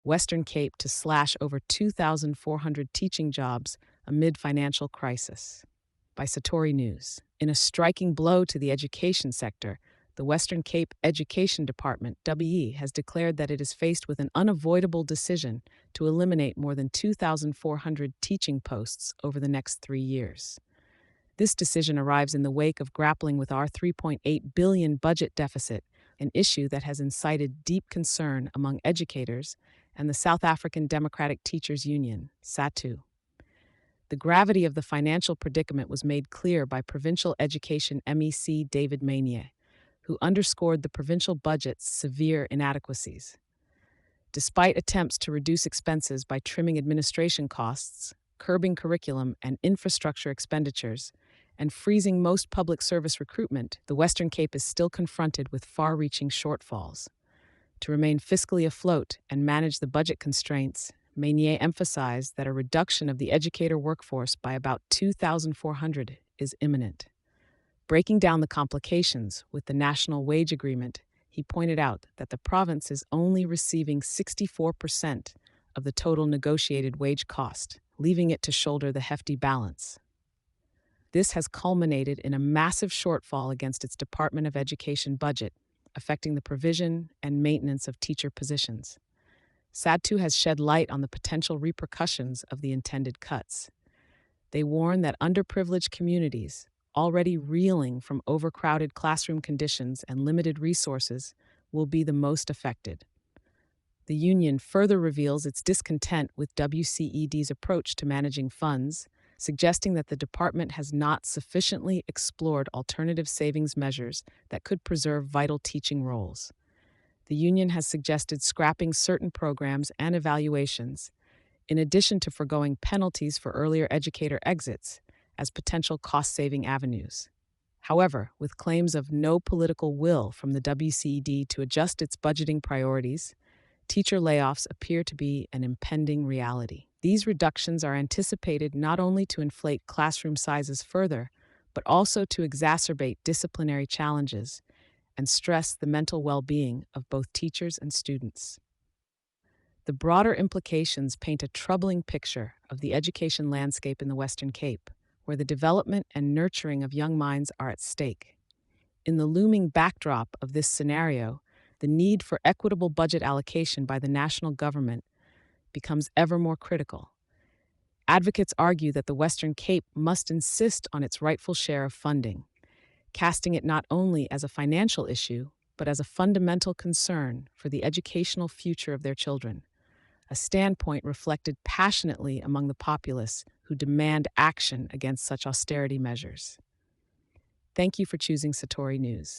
Western Cape to slash over 2,400 teaching jobs amid financial crisis. By Satori News. In a striking blow to the education sector, the Western Cape Education Department, WE, has declared that it is faced with an unavoidable decision to eliminate more than 2,400 teaching posts over the next 3 years. This decision arrives in the wake of grappling with our $3.8 billion budget deficit, an issue that has incited deep concern among educators and the South African Democratic Teachers Union, SAHRC. The gravity of the financial predicament was made clear by Provincial Education MEC David Maimane, who underscored the provincial budget's severe inadequacies. Despite attempts to reduce expenses by trimming administration costs, curbing curriculum and infrastructure expenditures, and freezing most public service recruitment, the Western Cape is still confronted with far-reaching shortfalls. To remain fiscally afloat and manage the budget constraints, Maimane emphasized that a reduction of the educator workforce by about 2,400 is imminent. Breaking down the complications with the National Wage Agreement, he pointed out that the province is only receiving 64% of the total negotiated wage cost, leaving it to shoulder the hefty balance. This has culminated in a massive shortfall against its Department of Education budget, affecting the provision and maintenance of teacher positions. Sadtu has shed light on the potential repercussions of the intended cuts. They warn that underprivileged communities, already reeling from overcrowded classroom conditions and limited resources, will be the most affected. The union further reveals its discontent with WCED's approach to managing funds, suggesting that the department has not sufficiently explored alternative savings measures that could preserve vital teaching roles. The union has suggested scrapping certain programs and evaluations, in addition to foregoing penalties for earlier educator exits as potential cost-saving avenues. However, with claims of no political will from the WCED to adjust its budgeting priorities, teacher layoffs appear to be an impending reality. These reductions are anticipated not only to inflate classroom sizes further, but also to exacerbate disciplinary challenges and stress the mental well-being of both teachers and students. The broader implications paint a troubling picture of the education landscape in the Western Cape, where the development and nurturing of young minds are at stake. In the looming backdrop of this scenario, the need for equitable budget allocation by the national government becomes ever more critical. Advocates argue that the Western Cape must insist on its rightful share of funding, casting it not only as a financial issue, but as a fundamental concern for the educational future of their children, a standpoint reflected passionately among the populace who demand action against such austerity measures. Thank you for choosing Satori News.